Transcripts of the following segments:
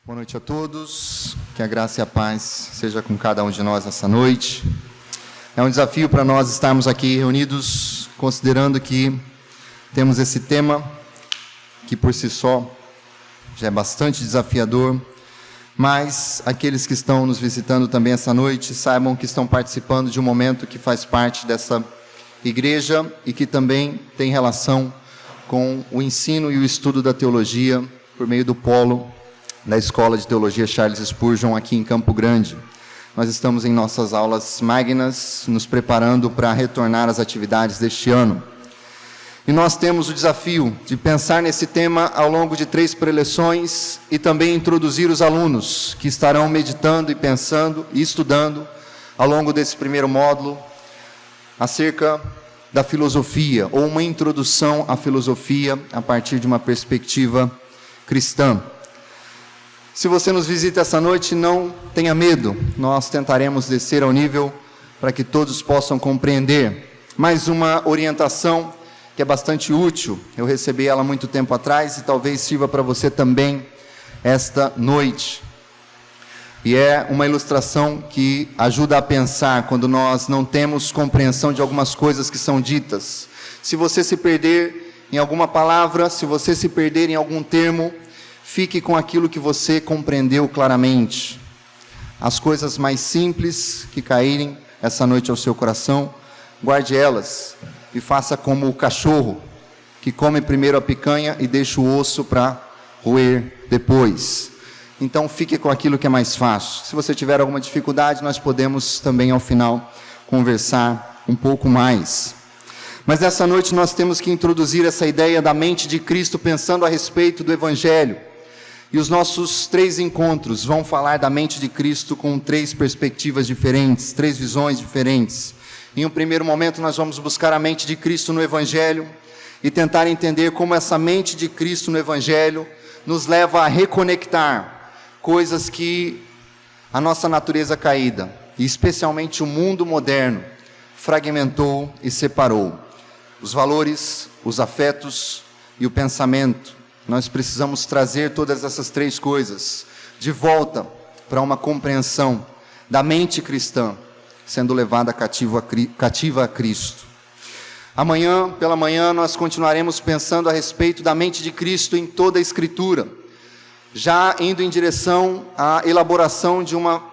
Boa noite a todos, que a graça e a paz seja com cada um de nós essa noite. É um desafio para nós estarmos aqui reunidos, considerando que temos esse tema, que por si só já é bastante desafiador, mas aqueles que estão nos visitando também essa noite, saibam que estão participando de um momento que faz parte dessa igreja e que também tem relação com o ensino e o estudo da teologia por meio do polo da Escola de Teologia Charles Spurgeon aqui em Campo Grande. Nós estamos em nossas aulas magnas, nos preparando para retornar às atividades deste ano. E nós temos o desafio de pensar nesse tema ao longo de 3 preleções e também introduzir os alunos que estarão meditando e pensando e estudando ao longo desse primeiro módulo acerca da filosofia, ou uma introdução à filosofia a partir de uma perspectiva cristã. Se você nos visita essa noite, não tenha medo, nós tentaremos descer ao nível para que todos possam compreender. Mais uma orientação que é bastante útil, eu recebi ela há muito tempo atrás e talvez sirva para você também esta noite. E é uma ilustração que ajuda a pensar quando nós não temos compreensão de algumas coisas que são ditas. Se você se perder em alguma palavra, se você se perder em algum termo, fique com aquilo que você compreendeu claramente. As coisas mais simples que caírem essa noite ao seu coração, guarde elas e faça como o cachorro, que come primeiro a picanha e deixa o osso para roer depois. Então fique com aquilo que é mais fácil. Se você tiver alguma dificuldade, nós podemos também ao final conversar um pouco mais. Mas nessa noite nós temos que introduzir essa ideia da mente de Cristo pensando a respeito do Evangelho. E os nossos 3 encontros vão falar da mente de Cristo com 3 perspectivas diferentes, 3 visões diferentes. Em um primeiro momento nós vamos buscar a mente de Cristo no Evangelho e tentar entender como essa mente de Cristo no Evangelho nos leva a reconectar coisas que a nossa natureza caída, e especialmente o mundo moderno, fragmentou e separou. Os valores, os afetos e o pensamento. Nós precisamos trazer todas essas 3 coisas de volta para uma compreensão da mente cristã, sendo levada cativa a Cristo. Amanhã, pela manhã, nós continuaremos pensando a respeito da mente de Cristo em toda a Escritura, já indo em direção à elaboração de uma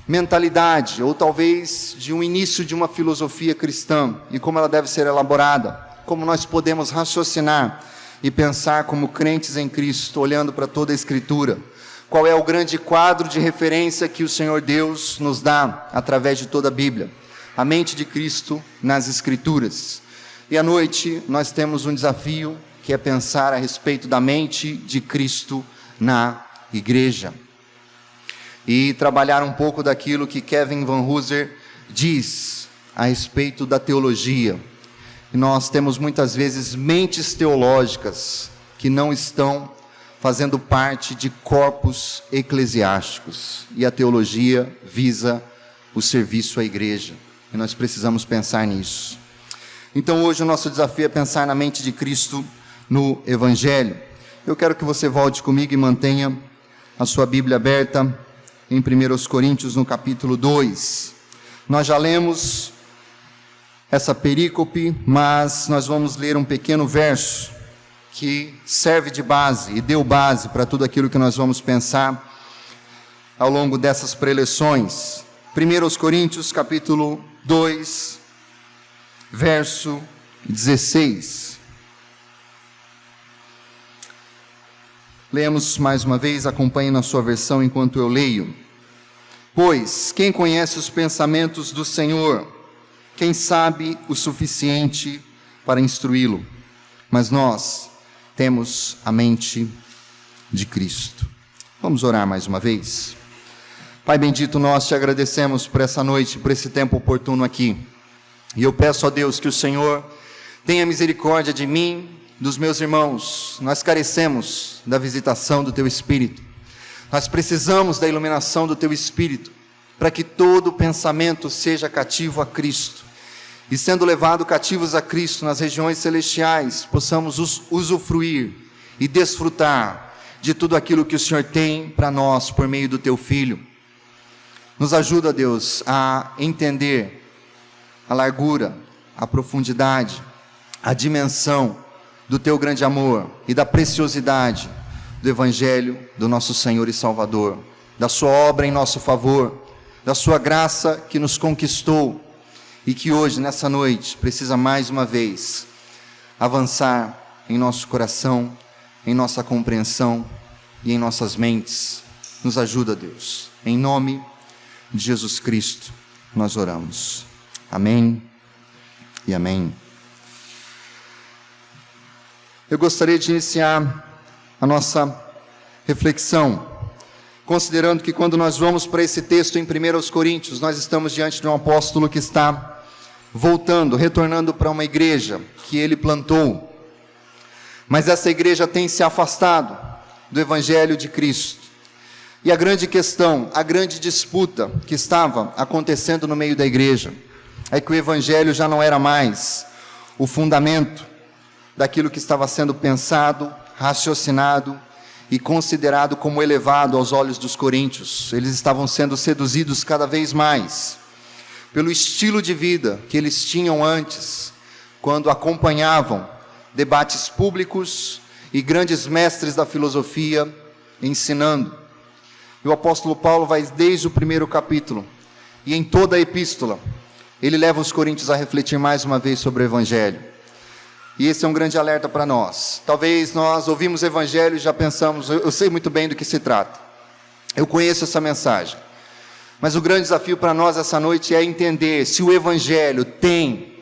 mentalidade, ou talvez de um início de uma filosofia cristã, e como ela deve ser elaborada, como nós podemos raciocinar e pensar como crentes em Cristo, olhando para toda a Escritura. Qual é o grande quadro de referência que o Senhor Deus nos dá através de toda a Bíblia? A mente de Cristo nas Escrituras. E à noite nós temos um desafio, que é pensar a respeito da mente de Cristo na igreja. E trabalhar um pouco daquilo que Kevin Van Hooser diz a respeito da teologia. E nós temos muitas vezes mentes teológicas que não estão fazendo parte de corpos eclesiásticos. E a teologia visa o serviço à igreja. E nós precisamos pensar nisso. Então hoje o nosso desafio é pensar na mente de Cristo no Evangelho. Eu quero que você volte comigo e mantenha a sua Bíblia aberta em 1 Coríntios, no capítulo 2. Nós já lemos essa perícope, mas nós vamos ler um pequeno verso que serve de base e deu base para tudo aquilo que nós vamos pensar ao longo dessas preleções. 1 Coríntios, capítulo 2, verso 16. Leemos mais uma vez, acompanhe na sua versão enquanto eu leio. Pois, quem conhece os pensamentos do Senhor? Quem sabe o suficiente para instruí-lo? Mas nós temos a mente de Cristo. Vamos orar mais uma vez? Pai bendito, nós te agradecemos por essa noite, por esse tempo oportuno aqui. E eu peço a Deus que o Senhor tenha misericórdia de mim, dos meus irmãos. Nós carecemos da visitação do Teu Espírito. Nós precisamos da iluminação do Teu Espírito, para que todo pensamento seja cativo a Cristo. E sendo levado cativos a Cristo nas regiões celestiais, possamos usufruir e desfrutar de tudo aquilo que o Senhor tem para nós por meio do Teu Filho. Nos ajuda, Deus, a entender a largura, a profundidade, a dimensão do Teu grande amor e da preciosidade do Evangelho do nosso Senhor e Salvador, da Sua obra em nosso favor, da Sua graça que nos conquistou e que hoje, nessa noite, precisa mais uma vez avançar em nosso coração, em nossa compreensão e em nossas mentes. Nos ajuda, Deus. Em nome de Jesus Cristo, nós oramos. Amém e amém. Eu gostaria de iniciar a nossa reflexão, considerando que quando nós vamos para esse texto em 1 Coríntios, nós estamos diante de um apóstolo que está voltando, retornando para uma igreja que ele plantou, mas essa igreja tem se afastado do Evangelho de Cristo. E a grande questão, a grande disputa que estava acontecendo no meio da igreja, é que o Evangelho já não era mais o fundamento daquilo que estava sendo pensado, raciocinado e considerado como elevado aos olhos dos coríntios. Eles estavam sendo seduzidos cada vez mais pelo estilo de vida que eles tinham antes, quando acompanhavam debates públicos e grandes mestres da filosofia ensinando. E o apóstolo Paulo vai desde o primeiro capítulo, e em toda a epístola, ele leva os coríntios a refletir mais uma vez sobre o Evangelho. E esse é um grande alerta para nós. Talvez nós ouvimos o Evangelho e já pensamos, eu sei muito bem do que se trata, eu conheço essa mensagem. Mas o grande desafio para nós essa noite é entender se o Evangelho tem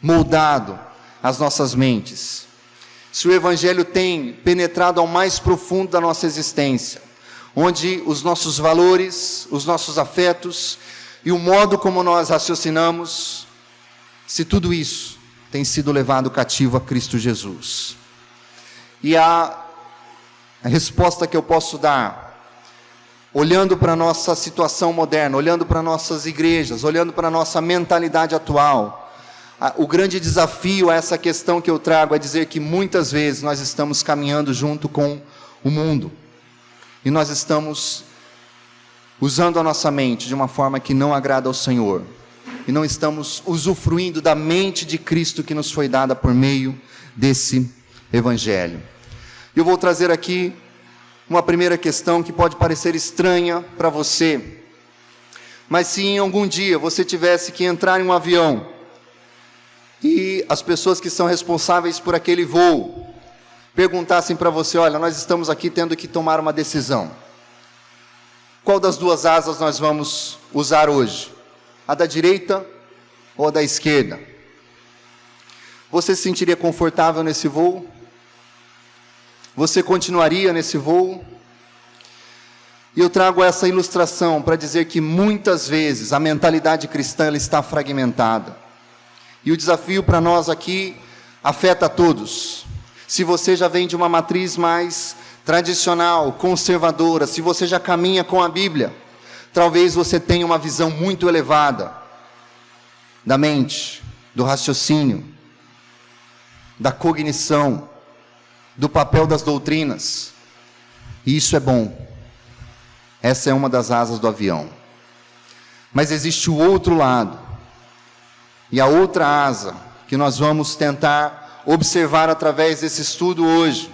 moldado as nossas mentes, se o Evangelho tem penetrado ao mais profundo da nossa existência, onde os nossos valores, os nossos afetos e o modo como nós raciocinamos, se tudo isso tem sido levado cativo a Cristo Jesus. E a resposta que eu posso dar, olhando para a nossa situação moderna, olhando para nossas igrejas, olhando para a nossa mentalidade atual, o grande desafio a essa questão que eu trago é dizer que muitas vezes nós estamos caminhando junto com o mundo, e nós estamos usando a nossa mente de uma forma que não agrada ao Senhor, e não estamos usufruindo da mente de Cristo que nos foi dada por meio desse Evangelho. Eu vou trazer aqui uma primeira questão que pode parecer estranha para você, mas se em algum dia você tivesse que entrar em um avião, e as pessoas que são responsáveis por aquele voo perguntassem para você, olha, nós estamos aqui tendo que tomar uma decisão, qual das duas asas nós vamos usar hoje? A da direita ou a da esquerda? Você se sentiria confortável nesse voo? Você continuaria nesse voo? E eu trago essa ilustração para dizer que muitas vezes a mentalidade cristã ela está fragmentada. E o desafio para nós aqui afeta a todos. Se você já vem de uma matriz mais tradicional, conservadora, se você já caminha com a Bíblia, talvez você tenha uma visão muito elevada da mente, do raciocínio, da cognição, do papel das doutrinas. E isso é bom. Essa é uma das asas do avião. Mas existe o outro lado. E a outra asa que nós vamos tentar observar através desse estudo hoje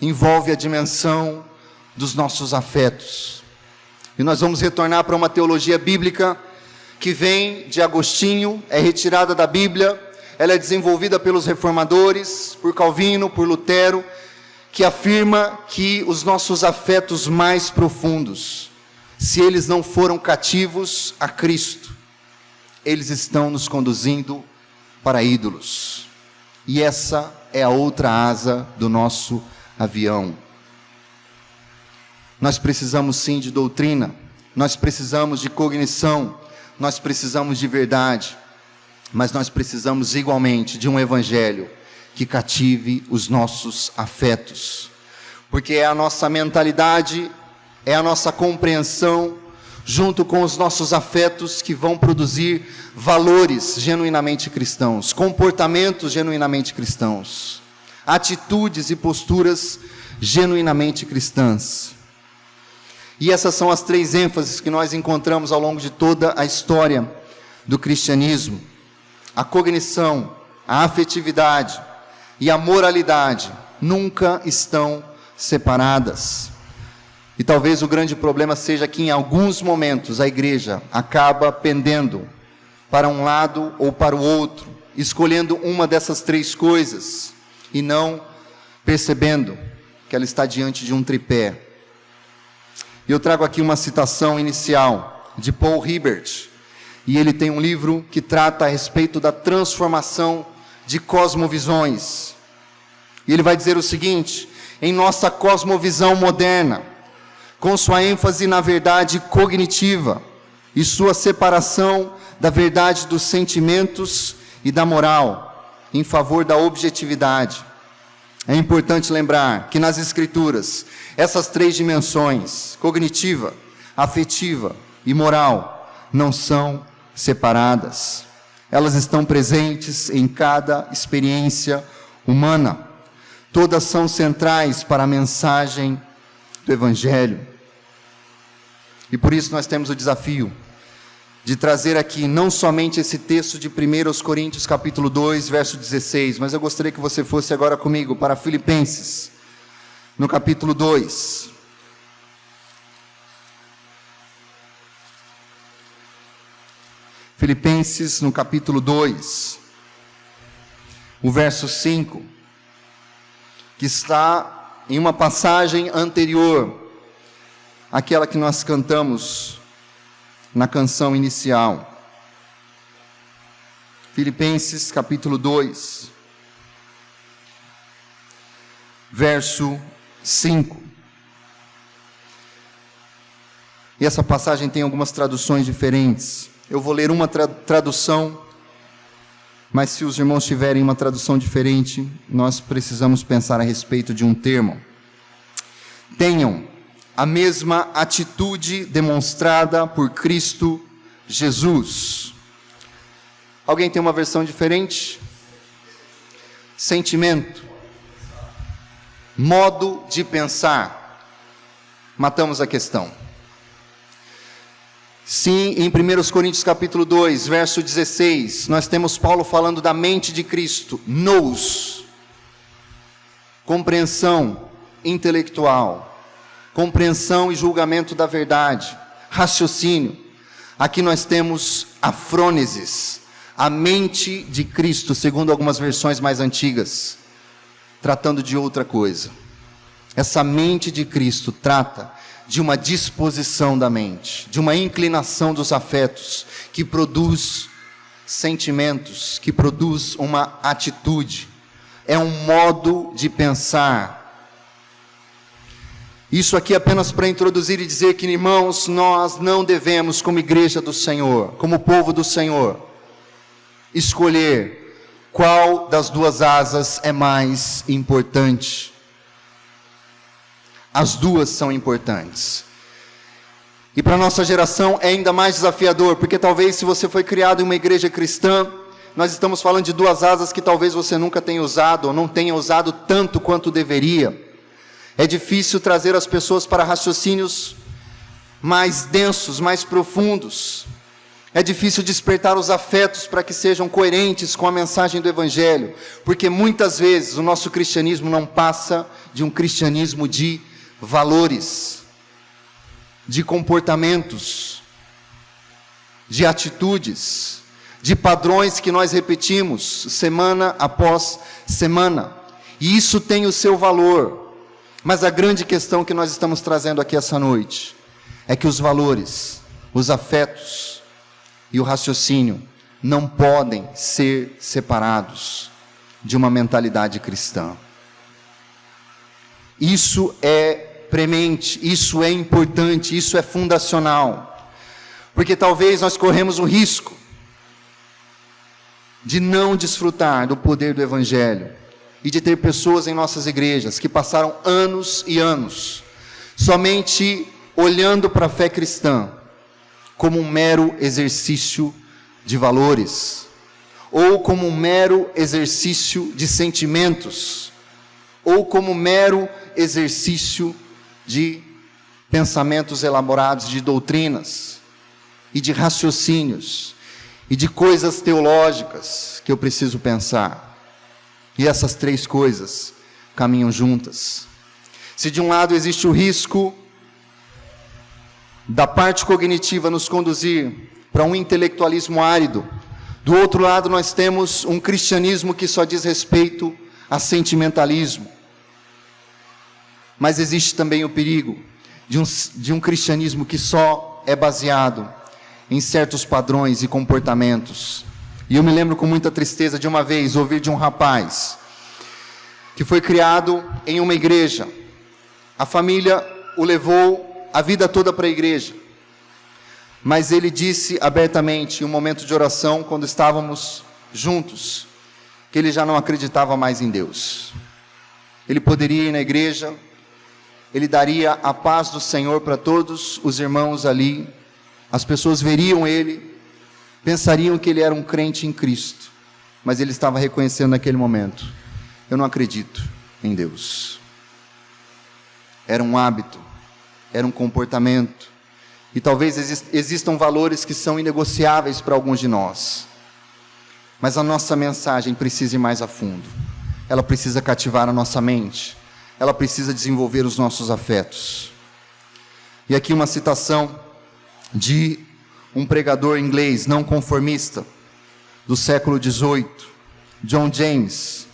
envolve a dimensão dos nossos afetos. E nós vamos retornar para uma teologia bíblica que vem de Agostinho, é retirada da Bíblia, ela é desenvolvida pelos reformadores, por Calvino, por Lutero, que afirma que os nossos afetos mais profundos, se eles não foram cativos a Cristo, eles estão nos conduzindo para ídolos. E essa é a outra asa do nosso avião. Nós precisamos sim de doutrina, nós precisamos de cognição, nós precisamos de verdade, mas nós precisamos igualmente de um Evangelho que cative os nossos afetos, porque é a nossa mentalidade, é a nossa compreensão, junto com os nossos afetos, que vão produzir valores genuinamente cristãos, comportamentos genuinamente cristãos, atitudes e posturas genuinamente cristãs. E essas são as 3 ênfases que nós encontramos ao longo de toda a história do cristianismo: a cognição, a afetividade e a moralidade nunca estão separadas. E talvez o grande problema seja que em alguns momentos a igreja acaba pendendo para um lado ou para o outro, escolhendo uma dessas 3 coisas e não percebendo que ela está diante de um tripé. E eu trago aqui uma citação inicial de Paul Hiebert, e ele tem um livro que trata a respeito da transformação de cosmovisões. E ele vai dizer o seguinte: em nossa cosmovisão moderna, com sua ênfase na verdade cognitiva e sua separação da verdade dos sentimentos e da moral, em favor da objetividade, é importante lembrar que nas Escrituras, essas 3 dimensões, cognitiva, afetiva e moral, não são separadas. Elas estão presentes em cada experiência humana. Todas são centrais para a mensagem do Evangelho. E por isso nós temos o desafio de trazer aqui não somente esse texto de 1 Coríntios capítulo 2, verso 16, mas eu gostaria que você fosse agora comigo para Filipenses, no capítulo 2. Filipenses, no capítulo 2, o verso 5, que está em uma passagem anterior àquela que nós cantamos na canção inicial. Filipenses capítulo 2, verso 5. E essa passagem tem algumas traduções diferentes. Eu vou ler uma tradução, mas se os irmãos tiverem uma tradução diferente, nós precisamos pensar a respeito de um termo. Tenham a mesma atitude demonstrada por Cristo Jesus. Alguém tem uma versão diferente? Sentimento, modo de pensar. Matamos a questão. Sim, em 1 Coríntios capítulo 2, verso 16, nós temos Paulo falando da mente de Cristo, nous, compreensão intelectual, compreensão e julgamento da verdade, raciocínio. Aqui nós temos a frônesis, a mente de Cristo, segundo algumas versões mais antigas, tratando de outra coisa. Essa mente de Cristo trata de uma disposição da mente, de uma inclinação dos afetos, que produz sentimentos, que produz uma atitude, é um modo de pensar. Isso aqui é apenas para introduzir e dizer que, irmãos, nós não devemos, como igreja do Senhor, como povo do Senhor, escolher qual das 2 asas é mais importante. As 2 são importantes. E para a nossa geração é ainda mais desafiador, porque talvez se você foi criado em uma igreja cristã, nós estamos falando de 2 asas que talvez você nunca tenha usado, ou não tenha usado tanto quanto deveria. É difícil trazer as pessoas para raciocínios mais densos, mais profundos. É difícil despertar os afetos para que sejam coerentes com a mensagem do Evangelho, porque muitas vezes o nosso cristianismo não passa de um cristianismo de valores, de comportamentos, de atitudes, de padrões que nós repetimos semana após semana, e isso tem o seu valor, mas a grande questão que nós estamos trazendo aqui essa noite, é que os valores, os afetos e o raciocínio não podem ser separados de uma mentalidade cristã. Isso é premente, isso é importante, isso é fundacional, porque talvez nós corremos o risco de não desfrutar do poder do Evangelho, e de ter pessoas em nossas igrejas que passaram anos e anos somente olhando para a fé cristã como um mero exercício de valores, ou como um mero exercício de sentimentos, ou como mero exercício de pensamentos elaborados, de doutrinas e de raciocínios e de coisas teológicas que eu preciso pensar. E essas três coisas caminham juntas. Se de um lado existe o risco da parte cognitiva nos conduzir para um intelectualismo árido, do outro lado nós temos um cristianismo que só diz respeito a sentimentalismo. Mas existe também o perigo de um cristianismo que só é baseado em certos padrões e comportamentos. E eu me lembro com muita tristeza de uma vez ouvir de um rapaz que foi criado em uma igreja. A família o levou a vida toda para a igreja. Mas ele disse abertamente, em um momento de oração, quando estávamos juntos, que ele já não acreditava mais em Deus. Ele poderia ir na igreja, ele daria a paz do Senhor para todos os irmãos ali, as pessoas veriam ele, pensariam que ele era um crente em Cristo, mas ele estava reconhecendo naquele momento: eu não acredito em Deus. Era um hábito, era um comportamento, e talvez existam valores que são inegociáveis para alguns de nós, mas a nossa mensagem precisa ir mais a fundo, ela precisa cativar a nossa mente, ela precisa desenvolver os nossos afetos. E aqui uma citação de um pregador inglês não conformista do século XVIII, John James.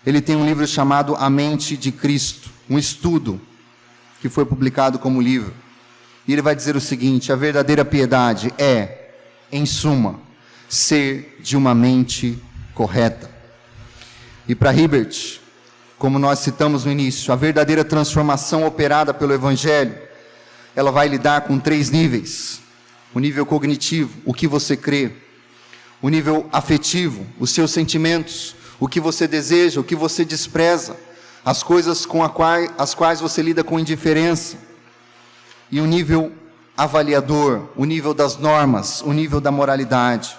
Ele tem um livro chamado A Mente de Cristo, um estudo que foi publicado como livro. E ele vai dizer o seguinte: a verdadeira piedade é, em suma, ser de uma mente correta. E para Hibbert, como nós citamos no início, a verdadeira transformação operada pelo Evangelho, ela vai lidar com 3 níveis: o nível cognitivo, o que você crê; o nível afetivo, os seus sentimentos, o que você deseja, o que você despreza, as coisas com as quais você lida com indiferença; e o nível avaliador, o nível das normas, o nível da moralidade.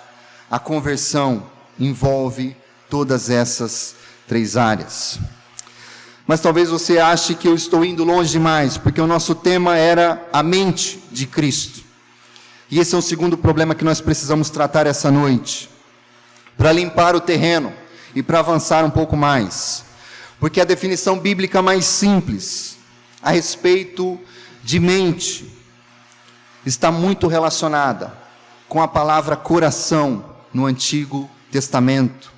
A conversão envolve todas essas 3 áreas. Mas talvez você ache que eu estou indo longe demais, porque o nosso tema era a mente de Cristo. E esse é o segundo problema que nós precisamos tratar essa noite, para limpar o terreno e para avançar um pouco mais. Porque a definição bíblica mais simples a respeito de mente está muito relacionada com a palavra coração no Antigo Testamento.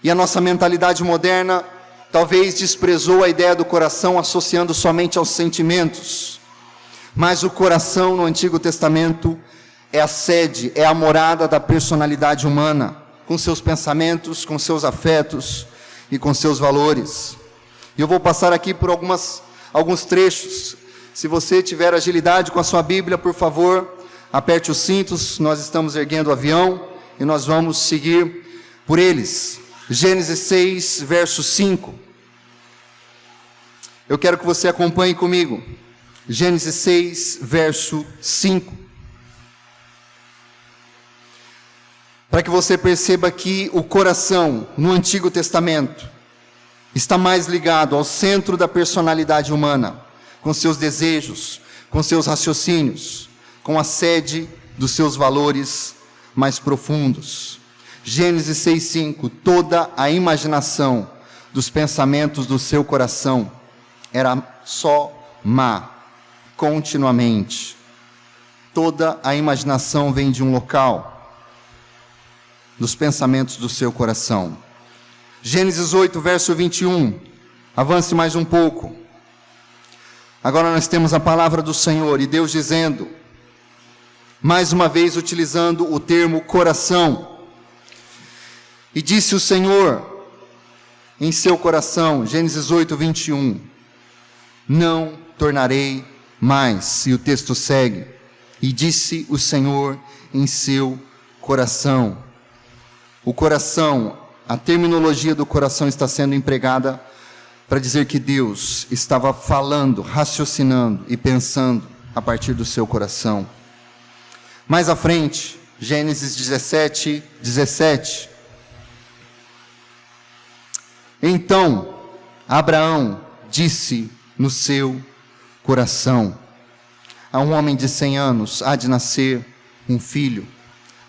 E a nossa mentalidade moderna talvez desprezou a ideia do coração, associando somente aos sentimentos. Mas o coração no Antigo Testamento é a sede, é a morada da personalidade humana, com seus pensamentos, com seus afetos e com seus valores. E eu vou passar aqui por alguns trechos. Se você tiver agilidade com a sua Bíblia, por favor, aperte os cintos, nós estamos erguendo o avião e nós vamos seguir por eles. Gênesis 6, verso 5. Eu quero que você acompanhe comigo. Gênesis 6, verso 5. Para que você perceba que o coração, no Antigo Testamento, está mais ligado ao centro da personalidade humana, com seus desejos, com seus raciocínios, com a sede dos seus valores mais profundos. Gênesis 6:5, toda a imaginação dos pensamentos do seu coração era só má, continuamente. Toda a imaginação vem de um local, dos pensamentos do seu coração. Gênesis 8, verso 21, avance mais um pouco. Agora nós temos a palavra do Senhor, e Deus dizendo, mais uma vez utilizando o termo coração: e disse o Senhor em seu coração, Gênesis 8, 21, não tornarei mais. E o texto segue, e disse o Senhor em seu coração. O coração, a terminologia do coração está sendo empregada para dizer que Deus estava falando, raciocinando e pensando a partir do seu coração. Mais à frente, Gênesis 17, 17. Então Abraão disse no seu coração: a um homem de 100 anos há de nascer um filho.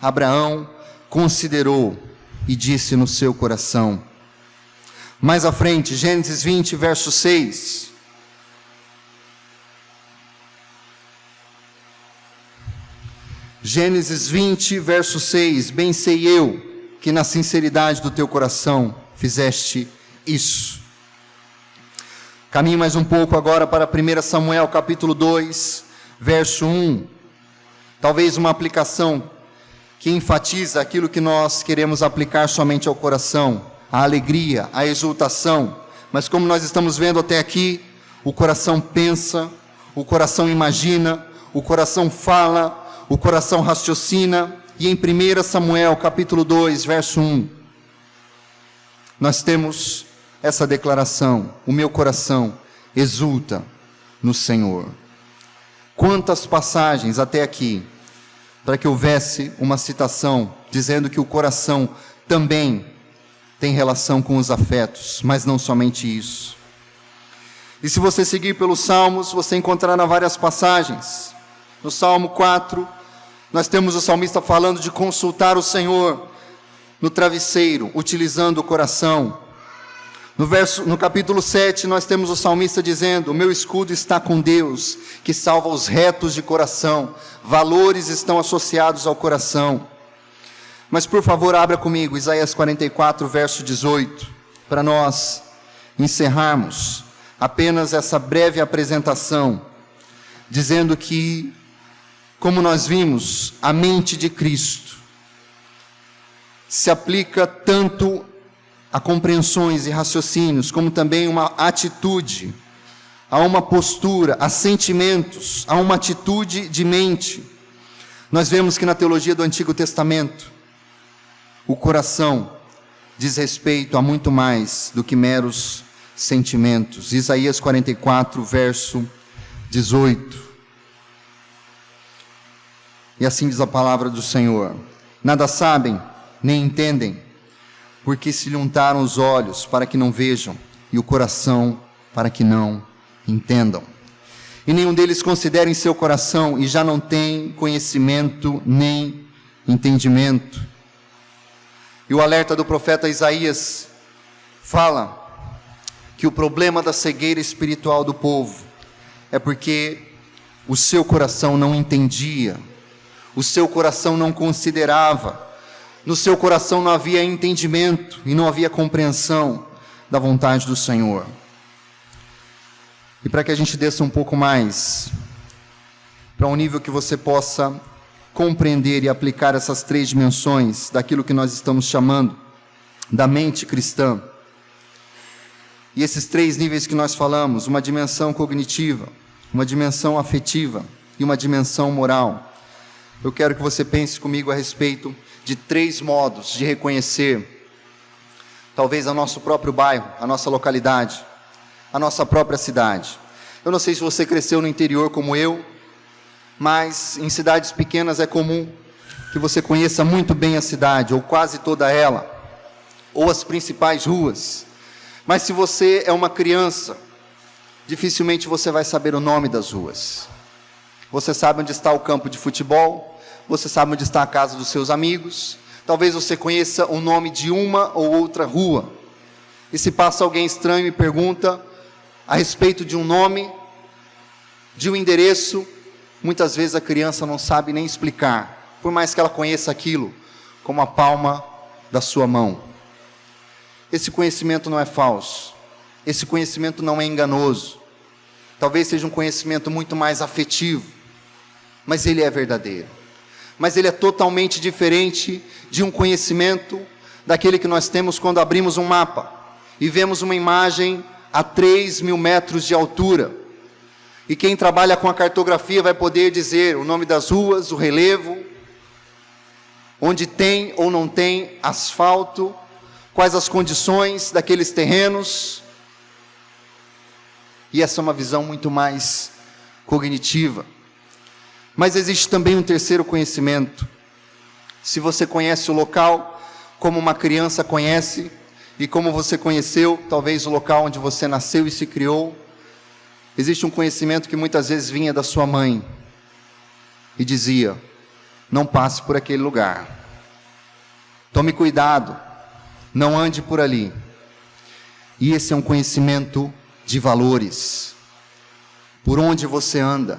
Abraão considerou e disse no seu coração. Mais à frente, Gênesis 20, verso 6. Gênesis 20, verso 6. Bem sei eu que na sinceridade do teu coração fizeste isso. Caminhe mais um pouco agora para 1 Samuel, capítulo 2, verso 1. Talvez uma aplicação que enfatiza aquilo que nós queremos aplicar somente ao coração, a alegria, a exultação. Mas como nós estamos vendo até aqui, o coração pensa, o coração imagina, o coração fala, o coração raciocina. E em 1 Samuel, capítulo 2, verso 1, nós temos essa declaração: o meu coração exulta no Senhor. Quantas passagens até aqui, para que houvesse uma citação dizendo que o coração também tem relação com os afetos, mas não somente isso. E se você seguir pelos Salmos, você encontrará várias passagens. No Salmo 4, nós temos o salmista falando de consultar o Senhor no travesseiro, utilizando o coração. No capítulo 7, nós temos o salmista dizendo: o meu escudo está com Deus, que salva os retos de coração. Valores estão associados ao coração. Mas por favor, abra comigo Isaías 44, verso 18, para nós encerrarmos apenas essa breve apresentação, dizendo que, como nós vimos, a mente de Cristo se aplica tanto a compreensões e raciocínios, como também uma atitude, a uma postura, a sentimentos, a uma atitude de mente. Nós vemos que na teologia do Antigo Testamento, o coração diz respeito a muito mais do que meros sentimentos. Isaías 44, verso 18. E assim diz a palavra do Senhor: nada sabem, nem entendem, porque se lhe untaram os olhos para que não vejam, e o coração para que não entendam. E nenhum deles considera em seu coração, e já não tem conhecimento nem entendimento. E o alerta do profeta Isaías fala que o problema da cegueira espiritual do povo é porque o seu coração não entendia, o seu coração não considerava, no seu coração não havia entendimento e não havia compreensão da vontade do Senhor. E para que a gente desça um pouco mais, para um nível que você possa compreender e aplicar essas 3 dimensões daquilo que nós estamos chamando da mente cristã. E esses 3 níveis que nós falamos: uma dimensão cognitiva, uma dimensão afetiva e uma dimensão moral. Eu quero que você pense comigo a respeito de 3 modos de reconhecer, talvez, o nosso próprio bairro, a nossa localidade, a nossa própria cidade. Eu não sei se você cresceu no interior como eu, mas em cidades pequenas é comum que você conheça muito bem a cidade, ou quase toda ela, ou as principais ruas. Mas se você é uma criança, dificilmente você vai saber o nome das ruas. Você sabe onde está o campo de futebol, você sabe onde está a casa dos seus amigos, talvez você conheça o nome de uma ou outra rua. E se passa alguém estranho e pergunta a respeito de um nome, de um endereço, muitas vezes a criança não sabe nem explicar, por mais que ela conheça aquilo como a palma da sua mão. Esse conhecimento não é falso, esse conhecimento não é enganoso, talvez seja um conhecimento muito mais afetivo, mas ele é verdadeiro. Mas ele é totalmente diferente de um conhecimento daquele que nós temos quando abrimos um mapa e vemos uma imagem a 3.000 metros de altura. E quem trabalha com a cartografia vai poder dizer o nome das ruas, o relevo, onde tem ou não tem asfalto, quais as condições daqueles terrenos. E essa é uma visão muito mais cognitiva. Mas existe também um terceiro conhecimento. Se você conhece o local como uma criança conhece, e como você conheceu, talvez o local onde você nasceu e se criou, existe um conhecimento que muitas vezes vinha da sua mãe e dizia: não passe por aquele lugar, tome cuidado, não ande por ali. E esse é um conhecimento de valores, por onde você anda.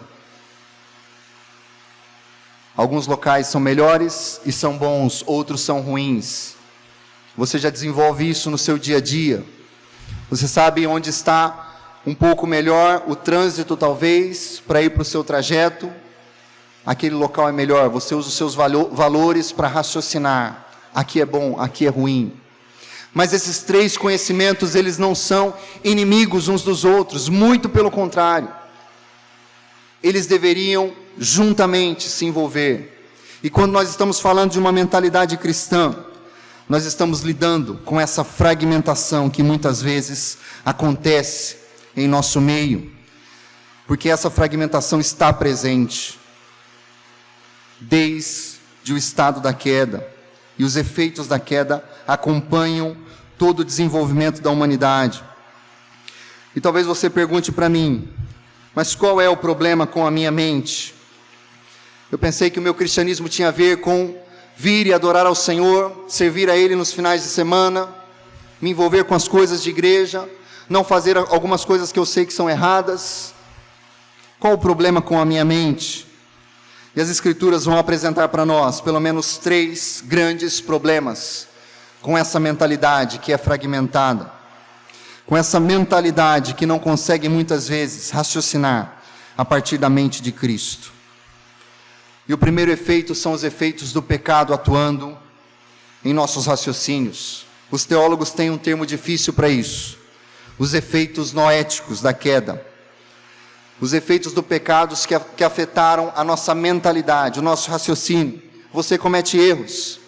Alguns locais são melhores e são bons, outros são ruins. Você já desenvolve isso no seu dia a dia. Você sabe onde está um pouco melhor o trânsito, talvez, para ir para o seu trajeto. Aquele local é melhor. Você usa os seus valores para raciocinar. Aqui é bom, aqui é ruim. Mas esses três conhecimentos, eles não são inimigos uns dos outros. Muito pelo contrário. Eles deveriam juntamente se envolver. E quando nós estamos falando de uma mentalidade cristã, nós estamos lidando com essa fragmentação que muitas vezes acontece em nosso meio, porque essa fragmentação está presente desde o estado da queda, e os efeitos da queda acompanham todo o desenvolvimento da humanidade. E talvez você pergunte para mim: mas qual é o problema com a minha mente? Eu pensei que o meu cristianismo tinha a ver com vir e adorar ao Senhor, servir a Ele nos finais de semana, me envolver com as coisas de igreja, não fazer algumas coisas que eu sei que são erradas. Qual o problema com a minha mente? E as Escrituras vão apresentar para nós pelo menos 3 grandes problemas com essa mentalidade que é fragmentada, com essa mentalidade que não consegue muitas vezes raciocinar a partir da mente de Cristo. E o primeiro efeito são os efeitos do pecado atuando em nossos raciocínios. Os teólogos têm um termo difícil para isso: os efeitos noéticos da queda. Os efeitos do pecado que afetaram a nossa mentalidade, o nosso raciocínio. Você comete erros.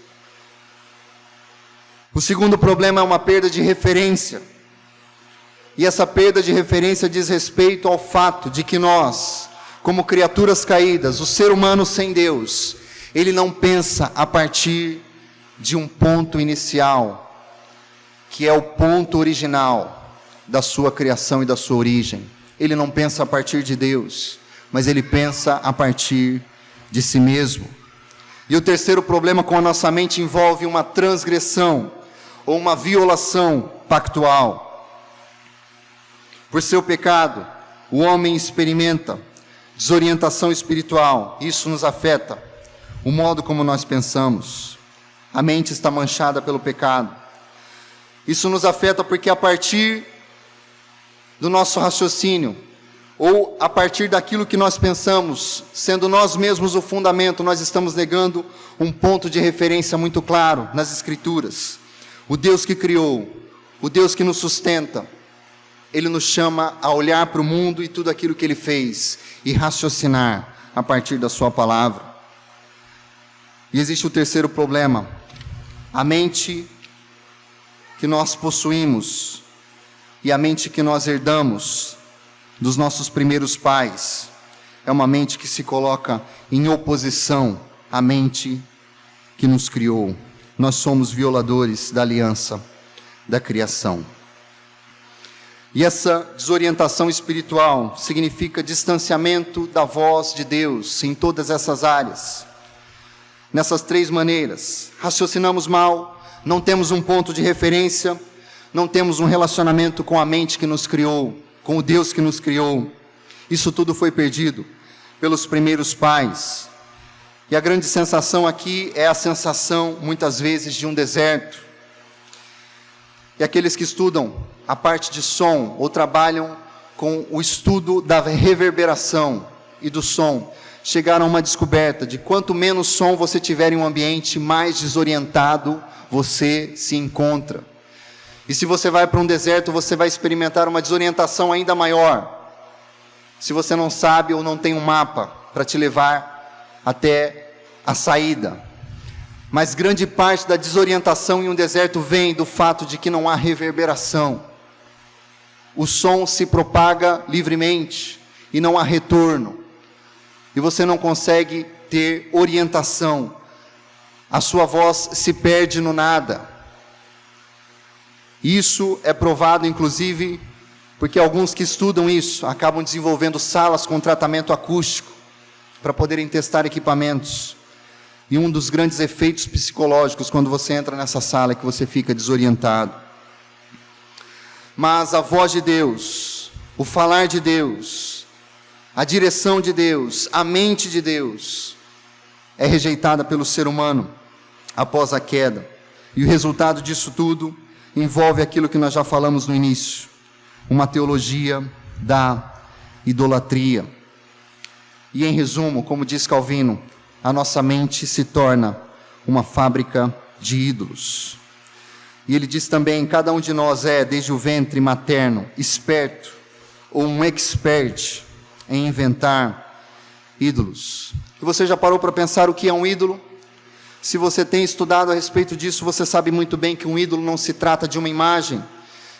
O segundo problema é uma perda de referência. E essa perda de referência diz respeito ao fato de que nós, como criaturas caídas, o ser humano sem Deus, ele não pensa a partir de um ponto inicial, que é o ponto original da sua criação e da sua origem. Ele não pensa a partir de Deus, mas ele pensa a partir de si mesmo. E o terceiro problema com a nossa mente envolve uma transgressão ou uma violação pactual. Por seu pecado, o homem experimenta desorientação espiritual. Isso nos afeta o modo como nós pensamos. A mente está manchada pelo pecado. Isso nos afeta porque a partir do nosso raciocínio, ou a partir daquilo que nós pensamos, sendo nós mesmos o fundamento, nós estamos negando um ponto de referência muito claro nas Escrituras. O Deus que criou, o Deus que nos sustenta, Ele nos chama a olhar para o mundo e tudo aquilo que Ele fez e raciocinar a partir da sua palavra. E existe o terceiro problema: a mente que nós possuímos e a mente que nós herdamos dos nossos primeiros pais é uma mente que se coloca em oposição à mente que nos criou. Nós somos violadores da aliança da criação. E essa desorientação espiritual significa distanciamento da voz de Deus em todas essas áreas. Nessas 3 maneiras: raciocinamos mal, não temos um ponto de referência, não temos um relacionamento com a mente que nos criou, com o Deus que nos criou. Isso tudo foi perdido pelos primeiros pais. E a grande sensação aqui é a sensação, muitas vezes, de um deserto. E aqueles que estudam a parte de som, ou trabalham com o estudo da reverberação e do som, chegaram a uma descoberta de quanto menos som você tiver em um ambiente, mais desorientado você se encontra. E se você vai para um deserto, você vai experimentar uma desorientação ainda maior, se você não sabe ou não tem um mapa para te levar até a saída. Mas grande parte da desorientação em um deserto vem do fato de que não há reverberação. O som se propaga livremente e não há retorno. E você não consegue ter orientação. A sua voz se perde no nada. Isso é provado, inclusive, porque alguns que estudam isso acabam desenvolvendo salas com tratamento acústico para poderem testar equipamentos. E um dos grandes efeitos psicológicos quando você entra nessa sala é que você fica desorientado. Mas a voz de Deus, o falar de Deus, a direção de Deus, a mente de Deus, é rejeitada pelo ser humano após a queda. E o resultado disso tudo envolve aquilo que nós já falamos no início, uma teologia da idolatria. E em resumo, como diz Calvino, a nossa mente se torna uma fábrica de ídolos. E ele diz também, cada um de nós é, desde o ventre materno, esperto ou um expert em inventar ídolos. E você já parou para pensar o que é um ídolo? Se você tem estudado a respeito disso, você sabe muito bem que um ídolo não se trata de uma imagem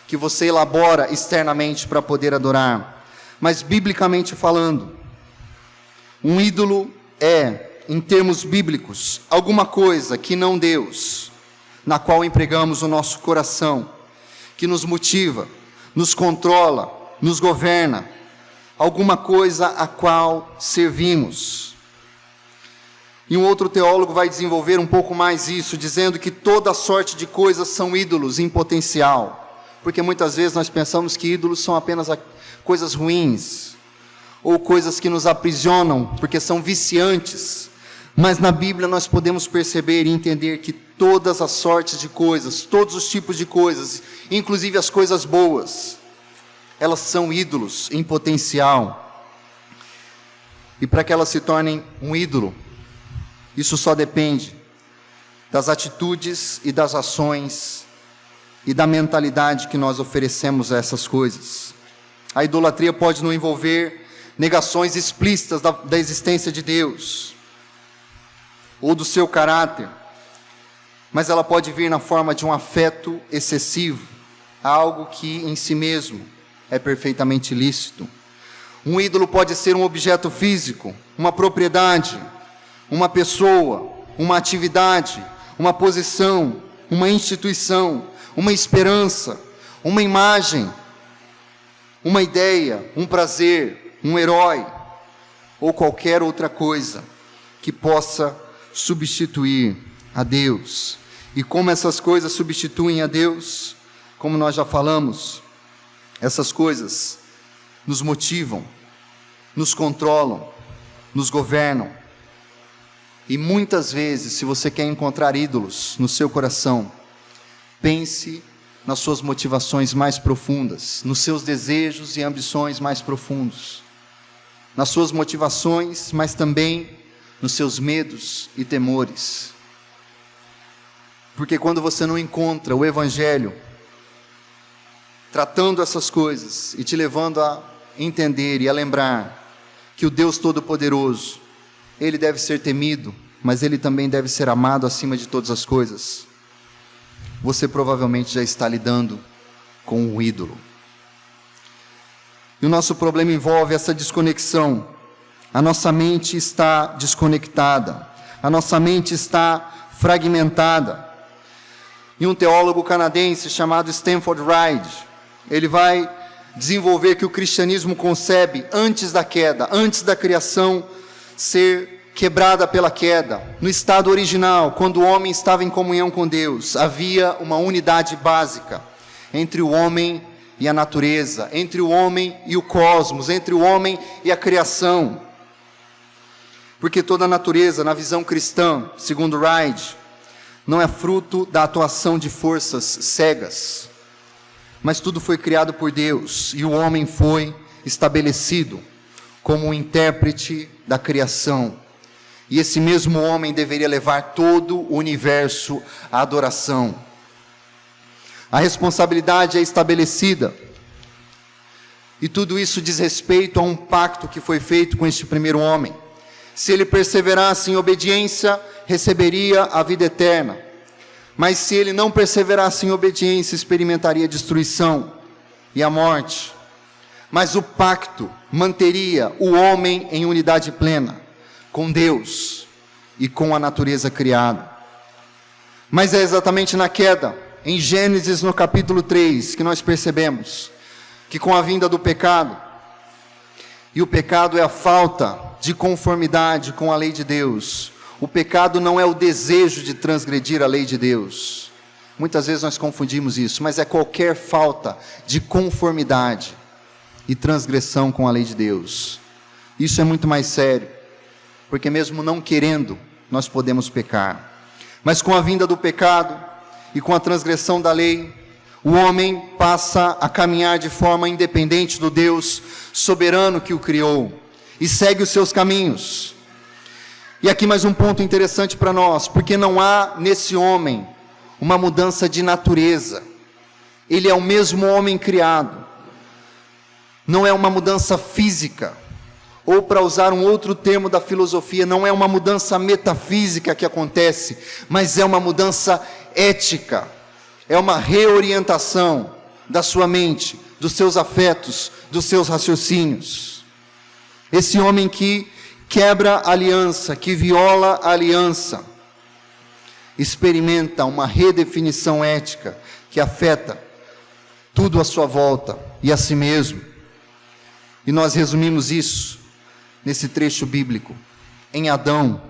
que você elabora externamente para poder adorar. Mas, biblicamente falando, um ídolo é, em termos bíblicos, alguma coisa que não Deus, na qual empregamos o nosso coração, que nos motiva, nos controla, nos governa, alguma coisa a qual servimos. E um outro teólogo vai desenvolver um pouco mais isso, dizendo que toda sorte de coisas são ídolos em potencial, porque muitas vezes nós pensamos que ídolos são apenas coisas ruins, ou coisas que nos aprisionam, porque são viciantes. Mas na Bíblia nós podemos perceber e entender que todas as sortes de coisas, todos os tipos de coisas, inclusive as coisas boas, elas são ídolos em potencial. E para que elas se tornem um ídolo, isso só depende das atitudes e das ações e da mentalidade que nós oferecemos a essas coisas. A idolatria pode não envolver negações explícitas da existência de Deus ou do seu caráter, mas ela pode vir na forma de um afeto excessivo, algo que em si mesmo é perfeitamente lícito. Um ídolo pode ser um objeto físico, uma propriedade, uma pessoa, uma atividade, uma posição, uma instituição, uma esperança, uma imagem, uma ideia, um prazer, um herói, ou qualquer outra coisa que possa substituir a Deus. E como essas coisas substituem a Deus, como nós já falamos, essas coisas nos motivam, nos controlam, nos governam. E muitas vezes, se você quer encontrar ídolos no seu coração, pense nas suas motivações mais profundas, nos seus desejos e ambições mais profundos, nas suas motivações, mas também nos seus medos e temores. Porque quando você não encontra o Evangelho tratando essas coisas e te levando a entender e a lembrar que o Deus Todo-Poderoso, Ele deve ser temido, mas Ele também deve ser amado acima de todas as coisas, você provavelmente já está lidando com um ídolo. E o nosso problema envolve essa desconexão. A nossa mente está desconectada, a nossa mente está fragmentada. E um teólogo canadense chamado Stanford Reid, ele vai desenvolver que o cristianismo concebe antes da queda, antes da criação ser quebrada pela queda. No estado original, quando o homem estava em comunhão com Deus, havia uma unidade básica entre o homem e a natureza, entre o homem e o cosmos, entre o homem e a criação. Porque toda a natureza, na visão cristã, segundo Reid, não é fruto da atuação de forças cegas, mas tudo foi criado por Deus, e o homem foi estabelecido como um intérprete da criação. E esse mesmo homem deveria levar todo o universo à adoração. A responsabilidade é estabelecida, e tudo isso diz respeito a um pacto que foi feito com este primeiro homem. Se ele perseverasse em obediência, receberia a vida eterna. Mas se ele não perseverasse em obediência, experimentaria a destruição e a morte. Mas o pacto manteria o homem em unidade plena com Deus e com a natureza criada. Mas é exatamente na queda em Gênesis, no capítulo 3, que nós percebemos que com a vinda do pecado, e o pecado é a falta de conformidade com a lei de Deus. O pecado não é o desejo de transgredir a lei de Deus. Muitas vezes nós confundimos isso, mas é qualquer falta de conformidade e transgressão com a lei de Deus. Isso é muito mais sério, porque mesmo não querendo, nós podemos pecar. Mas com a vinda do pecado e com a transgressão da lei, o homem passa a caminhar de forma independente do Deus soberano que o criou e segue os seus caminhos. E aqui mais um ponto interessante para nós, porque não há nesse homem uma mudança de natureza. Ele é o mesmo homem criado. Não é uma mudança física, ou para usar um outro termo da filosofia, não é uma mudança metafísica que acontece, mas é uma mudança ética. É uma reorientação da sua mente, dos seus afetos, dos seus raciocínios. Esse homem que quebra a aliança, que viola a aliança, experimenta uma redefinição ética que afeta tudo à sua volta e a si mesmo. E nós resumimos isso nesse trecho bíblico. Em Adão,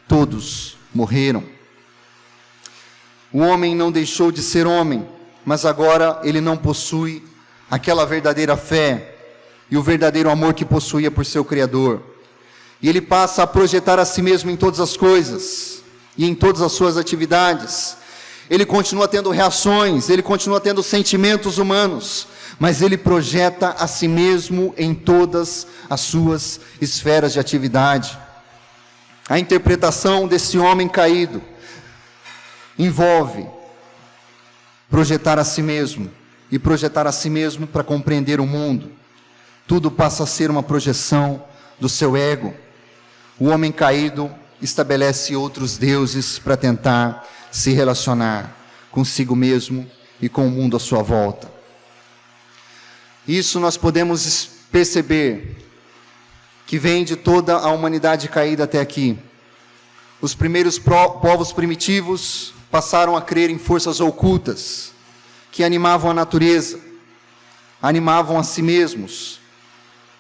todos morreram. O homem não deixou de ser homem, mas agora ele não possui aquela verdadeira fé e o verdadeiro amor que possuía por seu Criador. E ele passa a projetar a si mesmo em todas as coisas e em todas as suas atividades. Ele continua tendo reações, ele continua tendo sentimentos humanos, mas ele projeta a si mesmo em todas as suas esferas de atividade. A interpretação desse homem caído envolve projetar a si mesmo, e projetar a si mesmo para compreender o mundo. Tudo passa a ser uma projeção do seu ego. O homem caído estabelece outros deuses para tentar se relacionar consigo mesmo e com o mundo à sua volta. Isso nós podemos perceber que vem de toda a humanidade caída até aqui. Os primeiros povos primitivos passaram a crer em forças ocultas que animavam a natureza, animavam a si mesmos.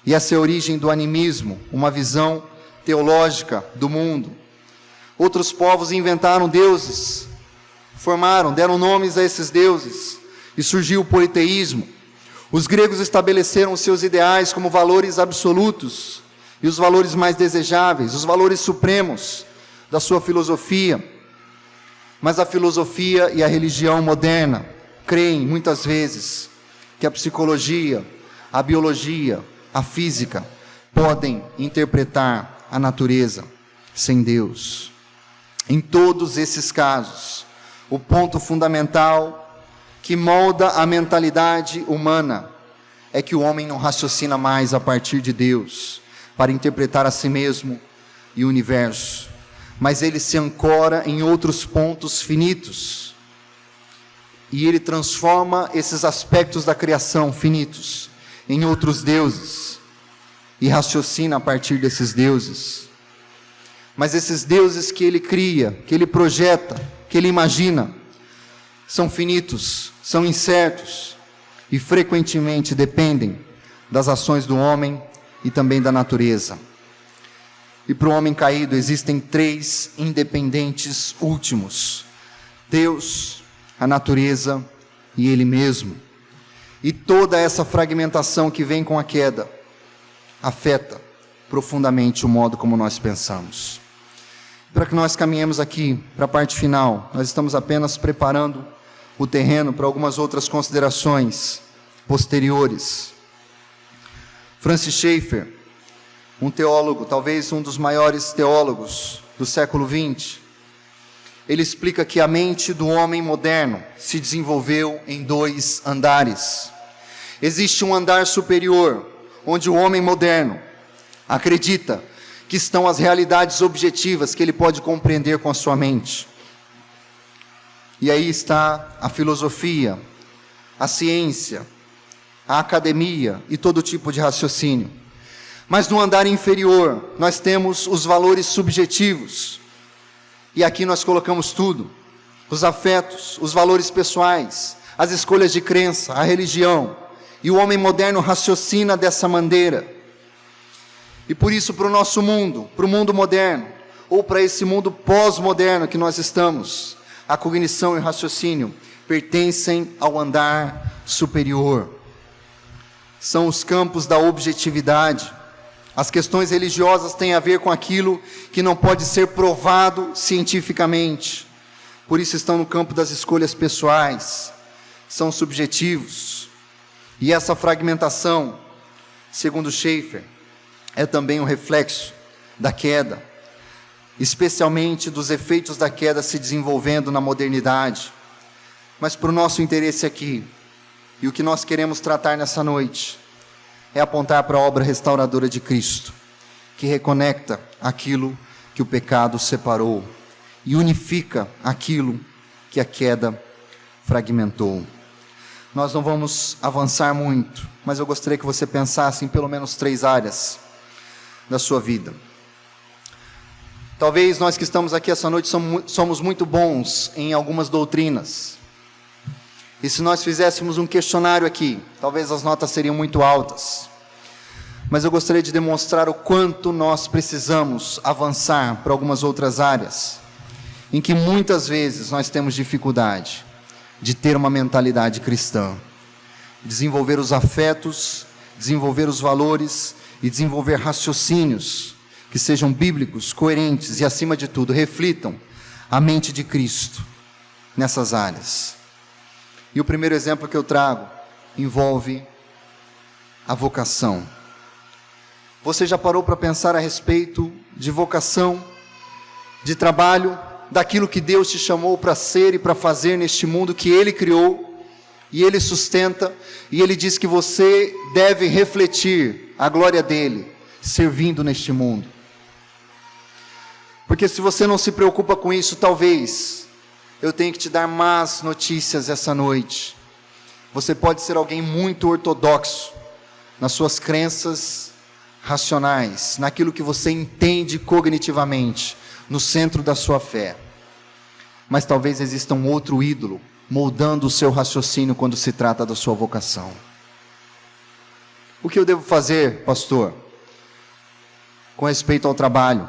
E essa é a origem do animismo, uma visão teológica do mundo. Outros povos inventaram deuses, deram nomes a esses deuses, e surgiu o politeísmo. Os gregos estabeleceram os seus ideais como valores absolutos, e os valores mais desejáveis, os valores supremos da sua filosofia. Mas a filosofia e a religião moderna creem, muitas vezes, que a psicologia, a biologia, a física podem interpretar a natureza sem Deus. Em todos esses casos, o ponto fundamental que molda a mentalidade humana é que o homem não raciocina mais a partir de Deus para interpretar a si mesmo e o universo, mas ele se ancora em outros pontos finitos, e ele transforma esses aspectos da criação finitos em outros deuses, e raciocina a partir desses deuses. Mas esses deuses que ele cria, que ele projeta, que ele imagina, são finitos, são incertos, e frequentemente dependem das ações do homem e também da natureza. E para o homem caído existem 3 independentes últimos: Deus, a natureza e ele mesmo. E toda essa fragmentação que vem com a queda afeta profundamente o modo como nós pensamos. Para que nós caminhemos aqui para a parte final, nós estamos apenas preparando o terreno para algumas outras considerações posteriores. Francis Schaeffer, um teólogo, talvez um dos maiores teólogos do século XX, ele explica que a mente do homem moderno se desenvolveu em 2 andares. Existe um andar superior, onde o homem moderno acredita que estão as realidades objetivas que ele pode compreender com a sua mente. E aí está a filosofia, a ciência, a academia e todo tipo de raciocínio. Mas no andar inferior, nós temos os valores subjetivos. E aqui nós colocamos tudo: os afetos, os valores pessoais, as escolhas de crença, a religião. E o homem moderno raciocina dessa maneira. E por isso, para o nosso mundo, para o mundo moderno, ou para esse mundo pós-moderno que nós estamos, a cognição e o raciocínio pertencem ao andar superior. São os campos da objetividade. As questões religiosas têm a ver com aquilo que não pode ser provado cientificamente. Por isso estão no campo das escolhas pessoais. São subjetivos. E essa fragmentação, segundo Schaeffer, é também um reflexo da queda, especialmente dos efeitos da queda se desenvolvendo na modernidade. Mas para o nosso interesse aqui, e o que nós queremos tratar nessa noite, é apontar para a obra restauradora de Cristo, que reconecta aquilo que o pecado separou e unifica aquilo que a queda fragmentou. Nós não vamos avançar muito, mas eu gostaria que você pensasse em pelo menos 3 áreas da sua vida. Talvez nós que estamos aqui essa noite somos muito bons em algumas doutrinas. E se nós fizéssemos um questionário aqui, talvez as notas seriam muito altas. Mas eu gostaria de demonstrar o quanto nós precisamos avançar para algumas outras áreas, em que muitas vezes nós temos dificuldade de ter uma mentalidade cristã, desenvolver os afetos, desenvolver os valores e desenvolver raciocínios que sejam bíblicos, coerentes e, acima de tudo, reflitam a mente de Cristo nessas áreas. E o primeiro exemplo que eu trago envolve a vocação. Você já parou para pensar a respeito de vocação, de trabalho, daquilo que Deus te chamou para ser e para fazer neste mundo que Ele criou, e Ele sustenta, e Ele diz que você deve refletir a glória dEle, servindo neste mundo? Porque se você não se preocupa com isso, talvez eu tenha que te dar más notícias essa noite. Você pode ser alguém muito ortodoxo nas suas crenças racionais, naquilo que você entende cognitivamente, no centro da sua fé. Mas talvez exista um outro ídolo moldando o seu raciocínio quando se trata da sua vocação. O que eu devo fazer, pastor, com respeito ao trabalho?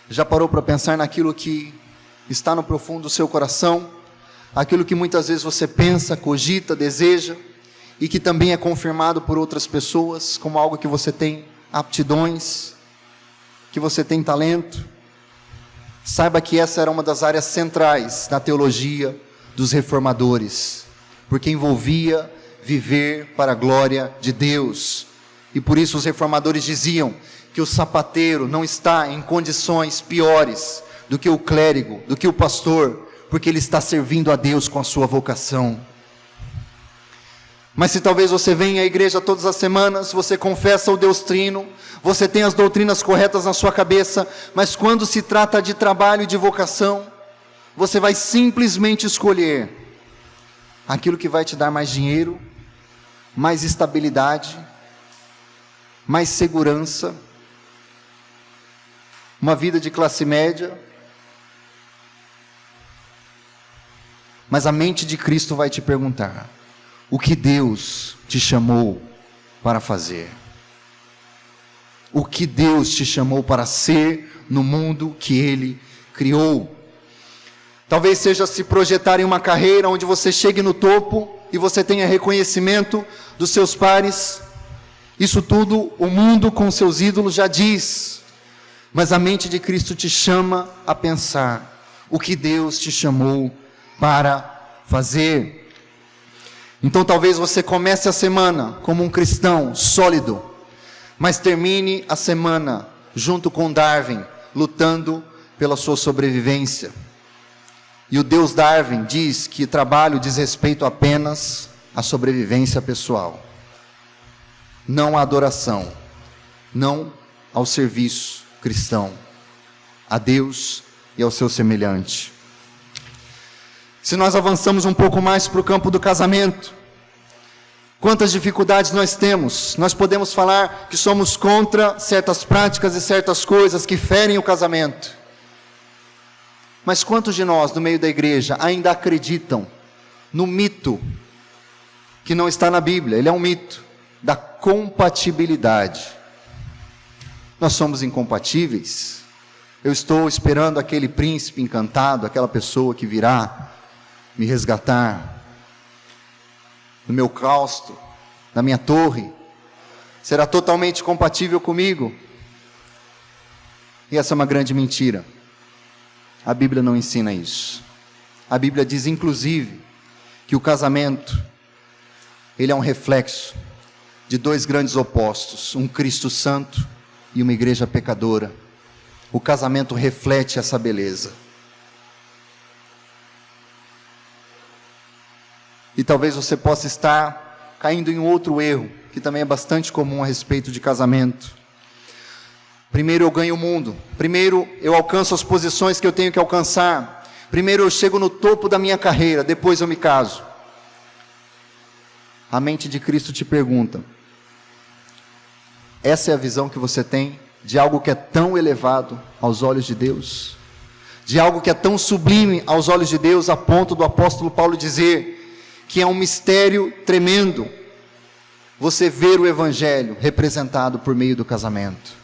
Já parou para pensar naquilo que está no profundo do seu coração? Aquilo que muitas vezes você pensa, cogita, deseja, e que também é confirmado por outras pessoas, como algo que você tem aptidões, que você tem talento? Saiba que essa era uma das áreas centrais na teologia dos reformadores, porque envolvia viver para a glória de Deus. E por isso os reformadores diziam que o sapateiro não está em condições piores do que o clérigo, do que o pastor, porque ele está servindo a Deus com a sua vocação. Mas se talvez você venha à igreja todas as semanas, você confessa o Deus Trino, você tem as doutrinas corretas na sua cabeça, mas quando se trata de trabalho e de vocação, você vai simplesmente escolher aquilo que vai te dar mais dinheiro, mais estabilidade, mais segurança, uma vida de classe média. Mas a mente de Cristo vai te perguntar: o que Deus te chamou para fazer? O que Deus te chamou para ser no mundo que Ele criou? Talvez seja se projetar em uma carreira onde você chegue no topo e você tenha reconhecimento dos seus pares. Isso tudo o mundo com seus ídolos já diz. Mas a mente de Cristo te chama a pensar o que Deus te chamou para fazer. Então talvez você comece a semana como um cristão sólido, mas termine a semana junto com Darwin, lutando pela sua sobrevivência. E o Deus Darwin diz que trabalho diz respeito apenas à sobrevivência pessoal, não à adoração, não ao serviço cristão, a Deus e ao seu semelhante. Se nós avançamos um pouco mais para o campo do casamento, quantas dificuldades nós temos? Nós podemos falar que somos contra certas práticas e certas coisas que ferem o casamento. Mas quantos de nós, no meio da igreja, ainda acreditam no mito, que não está na Bíblia, ele é um mito, da compatibilidade? Nós somos incompatíveis? Eu estou esperando aquele príncipe encantado, aquela pessoa que virá me resgatar no meu claustro, na minha torre, será totalmente compatível comigo? E essa é uma grande mentira. A Bíblia não ensina isso. A Bíblia diz, inclusive, que o casamento, ele é um reflexo de dois grandes opostos, um Cristo santo e uma igreja pecadora. O casamento reflete essa beleza. E talvez você possa estar caindo em outro erro, que também é bastante comum a respeito de casamento. Primeiro eu ganho o mundo, primeiro eu alcanço as posições que eu tenho que alcançar, primeiro eu chego no topo da minha carreira, depois eu me caso. A mente de Cristo te pergunta: essa é a visão que você tem de algo que é tão elevado aos olhos de Deus? De algo que é tão sublime aos olhos de Deus, a ponto do apóstolo Paulo dizer que é um mistério tremendo você ver o Evangelho representado por meio do casamento?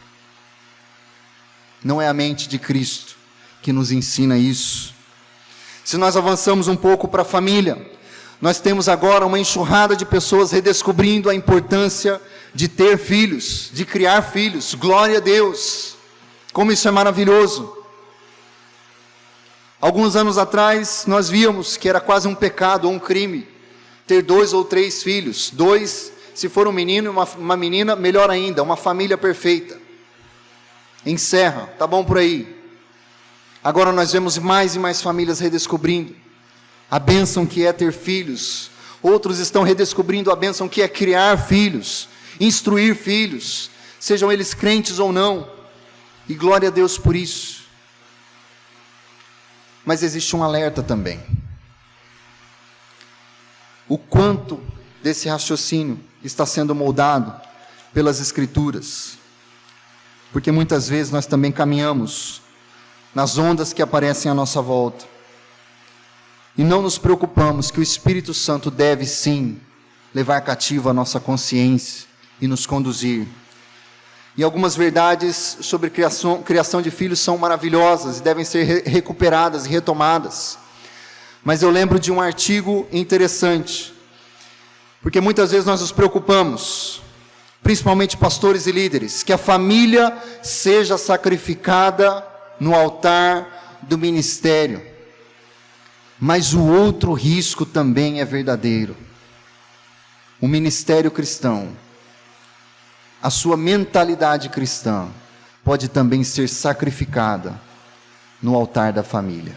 Não é a mente de Cristo que nos ensina isso. Se nós avançamos um pouco para a família, nós temos agora uma enxurrada de pessoas redescobrindo a importância de ter filhos, de criar filhos. Glória a Deus, como isso é maravilhoso. Alguns anos atrás, nós víamos que era quase um pecado ou um crime ter 2 ou 3 filhos. 2, se for um menino e uma menina, melhor ainda, uma família perfeita. Encerra, tá bom por aí. Agora nós vemos mais e mais famílias redescobrindo a bênção que é ter filhos. Outros estão redescobrindo a bênção que é criar filhos, instruir filhos, sejam eles crentes ou não, e glória a Deus por isso. Mas existe um alerta também. O quanto desse raciocínio está sendo moldado pelas Escrituras, porque muitas vezes nós também caminhamos nas ondas que aparecem à nossa volta, e não nos preocupamos que o Espírito Santo deve sim levar cativo a nossa consciência e nos conduzir. E algumas verdades sobre criação de filhos são maravilhosas e devem ser recuperadas e retomadas. Mas eu lembro de um artigo interessante, porque muitas vezes nós nos preocupamos, principalmente pastores e líderes, que a família seja sacrificada no altar do ministério. Mas o outro risco também é verdadeiro. O ministério cristão, a sua mentalidade cristã, pode também ser sacrificada no altar da família.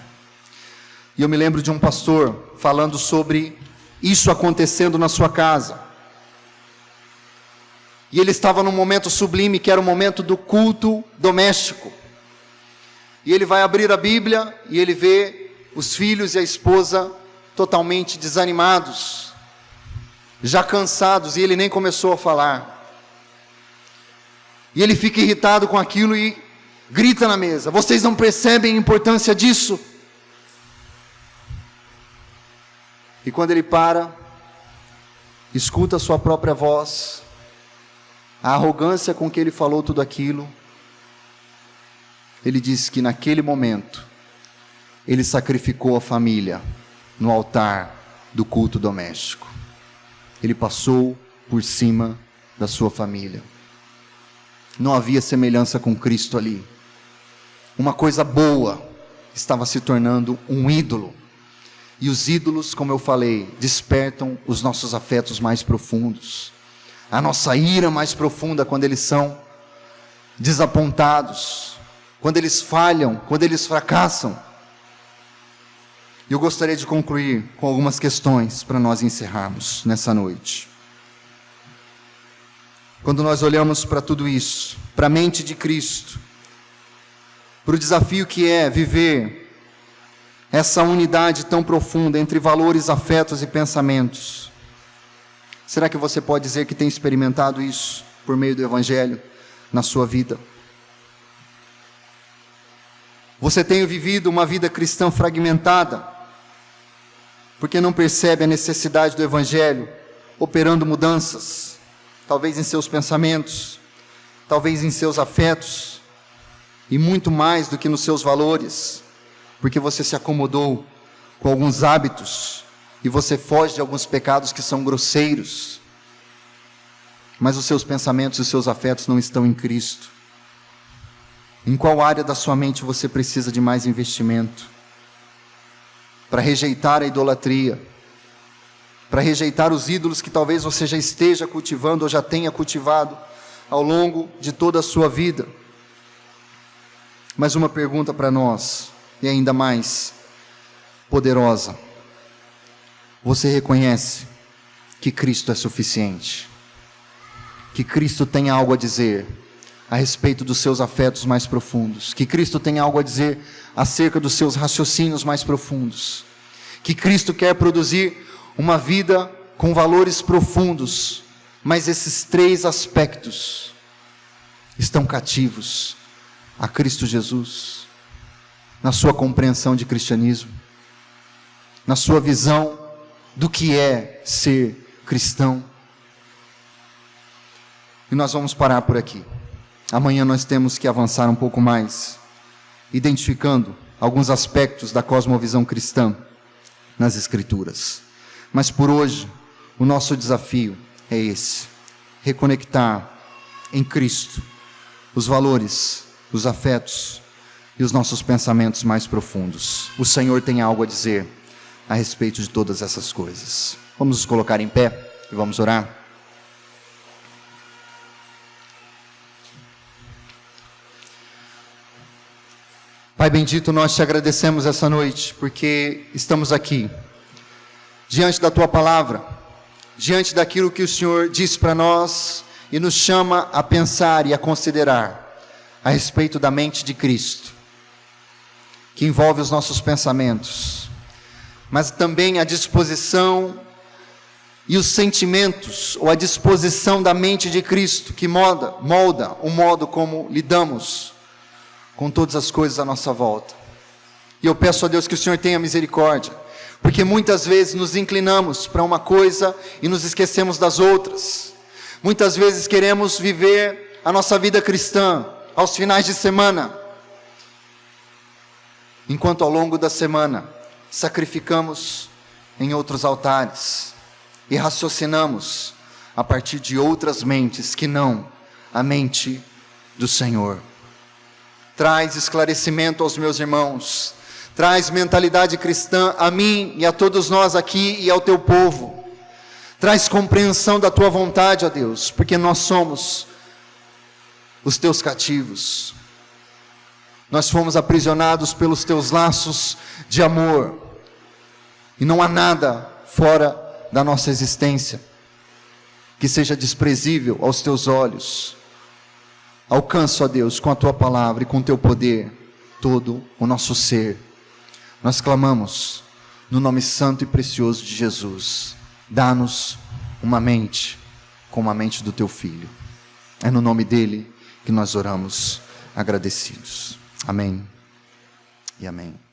E eu me lembro de um pastor falando sobre isso acontecendo na sua casa. E ele estava num momento sublime, que era o momento do culto doméstico. E ele vai abrir a Bíblia e ele vê os filhos e a esposa totalmente desanimados, já cansados, e ele nem começou a falar. E ele fica irritado com aquilo e grita na mesa: vocês não percebem a importância disso? E quando ele para, escuta a sua própria voz, a arrogância com que ele falou tudo aquilo, ele diz que naquele momento, ele sacrificou a família no altar do culto doméstico. Ele passou por cima da sua família. Não havia semelhança com Cristo ali. Uma coisa boa estava se tornando um ídolo. E os ídolos, como eu falei, despertam os nossos afetos mais profundos, a nossa ira mais profunda quando eles são desapontados, quando eles falham, quando eles fracassam. E eu gostaria de concluir com algumas questões para nós encerrarmos nessa noite. Quando nós olhamos para tudo isso, para a mente de Cristo, para o desafio que é viver essa unidade tão profunda entre valores, afetos e pensamentos, será que você pode dizer que tem experimentado isso por meio do Evangelho na sua vida? Você tem vivido uma vida cristã fragmentada, porque não percebe a necessidade do Evangelho operando mudanças, talvez em seus pensamentos, talvez em seus afetos, e muito mais do que nos seus valores, porque você se acomodou com alguns hábitos, e você foge de alguns pecados que são grosseiros, mas os seus pensamentos e os seus afetos não estão em Cristo. Em qual área da sua mente você precisa de mais investimento? Para rejeitar a idolatria, para rejeitar os ídolos que talvez você já esteja cultivando ou já tenha cultivado ao longo de toda a sua vida. Mas uma pergunta para nós, e ainda mais poderosa: você reconhece que Cristo é suficiente? Que Cristo tem algo a dizer a respeito dos seus afetos mais profundos, que Cristo tem algo a dizer acerca dos seus raciocínios mais profundos, que Cristo quer produzir uma vida com valores profundos, mas esses três aspectos estão cativos a Cristo Jesus, na sua compreensão de cristianismo, na sua visão do que é ser cristão. E nós vamos parar por aqui. Amanhã nós temos que avançar um pouco mais, identificando alguns aspectos da cosmovisão cristã nas Escrituras. Mas por hoje, o nosso desafio é esse: reconectar em Cristo os valores, os afetos e os nossos pensamentos mais profundos. O Senhor tem algo a dizer a respeito de todas essas coisas. Vamos nos colocar em pé e vamos orar. Pai bendito, nós te agradecemos essa noite, porque estamos aqui, diante da Tua Palavra, diante daquilo que o Senhor diz para nós, e nos chama a pensar e a considerar, a respeito da mente de Cristo, que envolve os nossos pensamentos, mas também a disposição e os sentimentos, ou a disposição da mente de Cristo, que molda o modo como lidamos com todas as coisas à nossa volta. E eu peço a Deus que o Senhor tenha misericórdia, porque muitas vezes nos inclinamos para uma coisa e nos esquecemos das outras. Muitas vezes queremos viver a nossa vida cristã aos finais de semana, enquanto ao longo da semana sacrificamos em outros altares e raciocinamos a partir de outras mentes que não a mente do Senhor. Traz esclarecimento aos meus irmãos, traz mentalidade cristã a mim e a todos nós aqui e ao teu povo, traz compreensão da tua vontade, ó Deus, porque nós somos os teus cativos, nós fomos aprisionados pelos teus laços de amor, e não há nada fora da nossa existência que seja desprezível aos teus olhos. Alcança, ó Deus, com a Tua Palavra e com o Teu poder, todo o nosso ser. Nós clamamos no nome santo e precioso de Jesus. Dá-nos uma mente como a mente do Teu Filho. É no nome dEle que nós oramos agradecidos. Amém e amém.